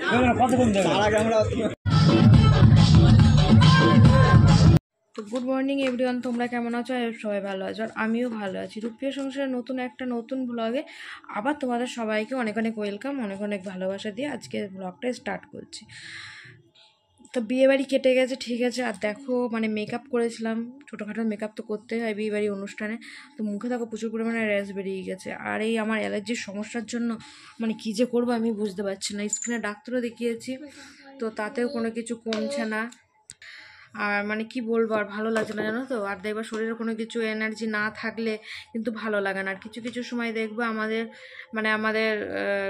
তো good morning everyone, তোমরা কেমন আছো? সবাই ভালো আছো, আর আমিও ভালো আছি। রূপপ্রিয় সংসারের নতুন ব্লগে আবার তোমাদের সবাইকে অনেক অনেক ওয়েলকাম, অনেক অনেক ভালোবাসা দিয়ে আজকে ব্লগটা স্টার্ট করছি। তো বিয়েবাড়ি কেটে গেছে, ঠিক আছে। আর দেখো মানে মেকআপ করেছিলাম, ছোটোখাটো মেকআপ তো করতেই হয় বিয়েবাড়ি অনুষ্ঠানে। তো মুখে দেখো প্রচুর পরিমাণে র্যাশ বেরিয়ে গেছে, আর এই আমার অ্যালার্জির সমস্যার জন্য মানে কী যে করবো আমি বুঝতে পারছি না। স্কিনে ডাক্তারও দেখিয়েছি, তো তাতেও কোনো কিছু কমছে না। আর মানে কি বলবো, আর ভালো লাগছে না জানো তো। আর দেখবা শরীরে কোনো কিছু এনার্জি না থাকলে কিন্তু ভালো লাগে না। আর কিছু কিছু সময় দেখবো আমাদের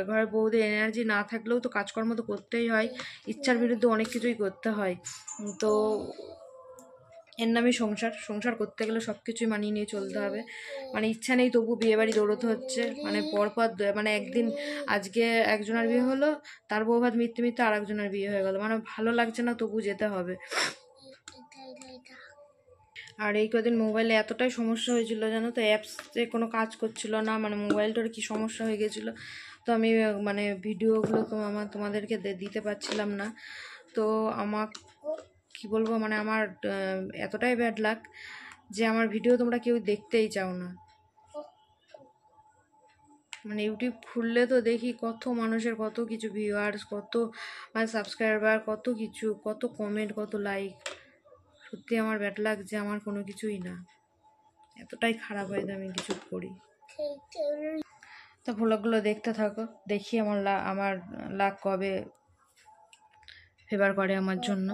ঘরের বউদের এনার্জি না থাকলেও তো কাজকর্ম তো করতেই হয়, ইচ্ছার বিরুদ্ধে অনেক কিছুই করতে হয়। তো এর নামে সংসার করতে গেলে সব কিছুই মানিয়ে নিয়ে চলতে হবে। মানে ইচ্ছা নেই তবু বিয়েবাড়ি দৌড়তে হচ্ছে, মানে পরপর মানে একদিন আজকে একজনের বিয়ে হলো, তার বউ ভাত মিথ্যে মিথ্যে আর একজনের বিয়ে হয়ে গেল, মানে ভালো লাগছে না তবু যেতে হবে। আর এই কদিন মোবাইলে এতটাই সমস্যা হয়েছিল জানো তো, অ্যাপসে কোনো কাজ করছিল না, মানে মোবাইলটার কি সমস্যা হয়ে গেছিলো। তো আমি মানে ভিডিওগুলো তোমাদেরকে দিতে পারছিলাম না। তো কি বলবো, মানে আমার এতটাই ব্যাড লাক যে আমার ভিডিও তোমরা কেউ দেখতেই চাও না। মানে ইউটিউব খুললে তো দেখি কত মানুষের কত কিছু ভিউয়ার্স, কত মানে সাবস্ক্রাইবার, কত কিছু, কত কমেন্ট, কত লাইক। সত্যি আমার ব্যাড লাগ যে আমার কোনো কিছুই না, এতটাই খারাপ হয় যে আমি কিছু করি। তো ভ্লগগুলো দেখতে থাকো, দেখি আমার লাক কবে ফেভার করে আমার জন্য।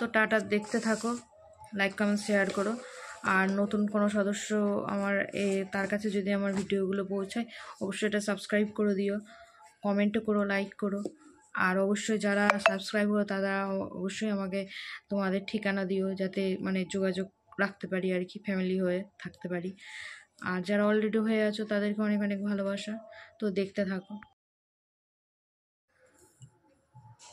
তো টাটা, দেখতে থাকো, লাইক কমেন্ট শেয়ার করো। আর নতুন কোনো সদস্য তার কাছে যদি আমার ভিডিওগুলো পৌঁছায় অবশ্যই এটা সাবস্ক্রাইব করে দিও, কমেন্টও করো, লাইক করো। আর অবশ্যই যারা সাবস্ক্রাইব করো তারা অবশ্যই আমাকে তোমাদের ঠিকানা দিও, যাতে মানে যোগাযোগ রাখতে পারি আর কি, ফ্যামিলি হয়ে থাকতে পারি। আর যারা অলরেডি হয়ে আছো তাদেরকে অনেক অনেক ভালোবাসা। তো দেখতে থাকো।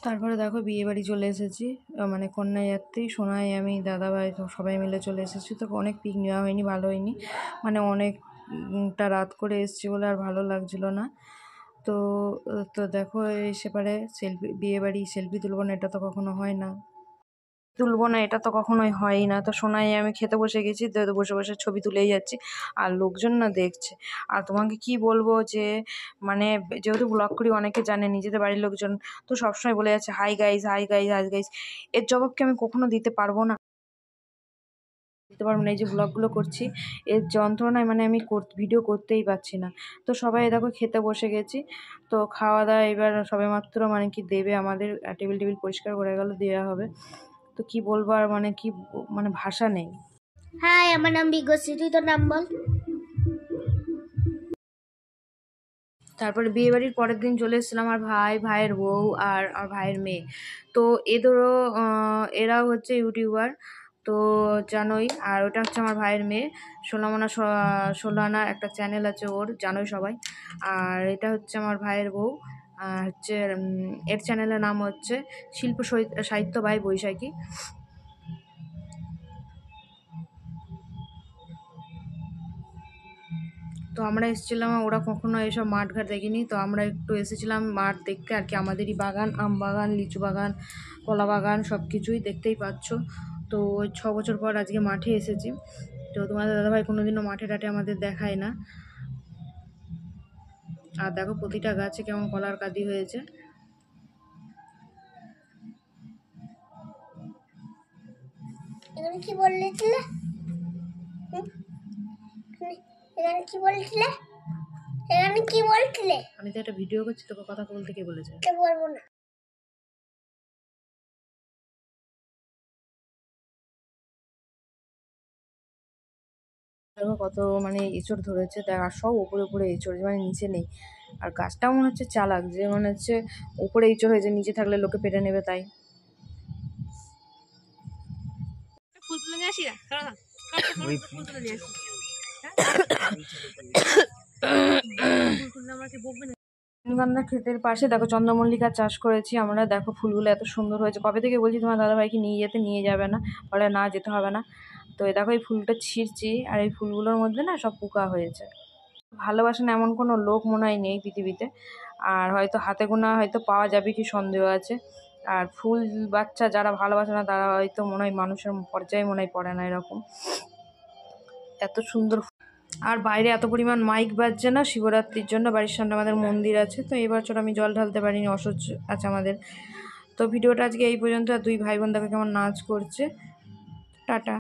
তারপরে দেখো বিয়ে বাড়ি চলে এসেছি, মানে কন্যাযাত্রী সোনাই, আমি দাদাভাই সবাই মিলে চলে এসেছি। তো অনেক পিক নেওয়া হয়নি, ভালো হয়নি, মানে অনেকটা রাত করে এসেছি বলে আর ভালো লাগছিলো না। তো তো দেখো সেপারে বিয়ে বাড়ি সেলফি তুলবো না, এটা তো কখনো হয় না, এটা তো কখনোই হয়ই না। তো সোনাই আমি খেতে বসে গেছি, তো বসে বসে ছবি তুলেই যাচ্ছি, আর লোকজন না দেখছে। আর তোমাকে কি বলবো যে মানে যেহেতু ব্লগ করি অনেকে জানে, নিজেদের বাড়ির লোকজন তো সবসময় বলে যাচ্ছে hi guys, hi guys, hi guys. এর জবাবকে আমি কখনো দিতে পারবো না, এই যে ব্লগগুলো করছি এর যন্ত্রণায় মানে আমি ভিডিও করতেই পারছি না। তো সবাই দেখো খেতে বসে গেছি, তো খাওয়া দাওয়া এবার সবে মাত্র মানে কি দেবে, আমাদের টেবিল পরিষ্কার করে গেল, দেওয়া হবে। তো কি বলবো আর মানে ভাষা নেই। হাই, আমার নাম বিজ্ঞশ্রী, তুই তোর নাম বল। তারপরে বিয়ে বাড়ির পরের দিন চলে এসেছিলাম আমার ভাইয়ের বউ আর ভাইয়ের মেয়ে। তো এরাও হচ্ছে ইউটিউবার, তো জানোই। আর ওটা হচ্ছে আমার ভাইয়ের মেয়ে, ষোলো আনা একটা চ্যানেল আছে ওর, জানোই সবাই। আর এটা হচ্ছে আমার ভাইয়ের বউ, হচ্ছে এর চ্যানেলের নাম হচ্ছে শিল্প সাহিত্য বাই বৈশাখী। তো আমরা এসেছিলাম, ওরা কখনো এসব মাঠঘাট দেখিনি, তো আমরা একটু এসেছিলাম মাঠ দেখতে আর কি। আমাদেরই বাগান, আম বাগান, লিচু বাগান, কলা বাগান, সব কিছুই দেখতেই পাচ্ছ। তো 6 বছর পর আজকে মাঠে এসেছি। তো তোমাদের দাদাভাই কোনোদিনও মাঠে টাঠে আমাদের দেখায় না। আর দেখো প্রতিটা গাছে কেমন কলার কাঁদি হয়েছে। কি বলছিলে? আমি তো একটা ভিডিও করছি, তোকে কথা বলতে কে বলেছে? বলবো না। দেখো কত মানে এঁচড় ধরেছে, দেখ। আর সব উপরে এঁচড়, মানে নিচে নেই। আর গাছটা মনে হচ্ছে চালাক, যে মনে হচ্ছে উপরে এঁচড় হয়েছে, নিচে থাকলে লোকে পেটে নেবে, তাই। ফুল তুলে নিয়ে আসি না, ফুল তুলে নিয়ে আসি। ফুল তুললে আমাকে বকবে না। রজনীগন্ধা ক্ষেতের পাশে দেখো চন্দ্রমল্লিকা চাষ করেছি আমরা। দেখো ফুলগুলো এত সুন্দর হয়েছে। কবে থেকে বলছি তোমার দাদাভাইকে নিয়ে যেতে, নিয়ে যাবে না, বলে না যেতে হবে না। তো এই দেখো এই ফুলটা ছিঁড়ছি, আর এই ফুলগুলোর মধ্যে না সব পোকা হয়েছে। ভালোবাসেন এমন কোনো লোক মনে হয় নেই পৃথিবীতে। আর হয়তো হাতে গোনা হয়তো পাওয়া যাবে কি সন্দেহ আছে। আর ফুল বাচ্চা যারা ভালোবাসে না তারা হয়তো মনে হয় মানুষের পর্যায়ে মনে হয় পড়ে না এরকম। এত সুন্দর। আর বাইরে এত পরিমাণ মাইক বাজছে না শিবরাত্রির জন্য। বাড়ির সামনে আমাদের মন্দির আছে, তো এই বছর আমি জল ঢালতে পারিনি, অসহ্য আছে আমাদের। তো ভিডিওটা আজকে এই পর্যন্ত। আর দুই ভাই বোন দেখো কেমন নাচ করছে। টাটা।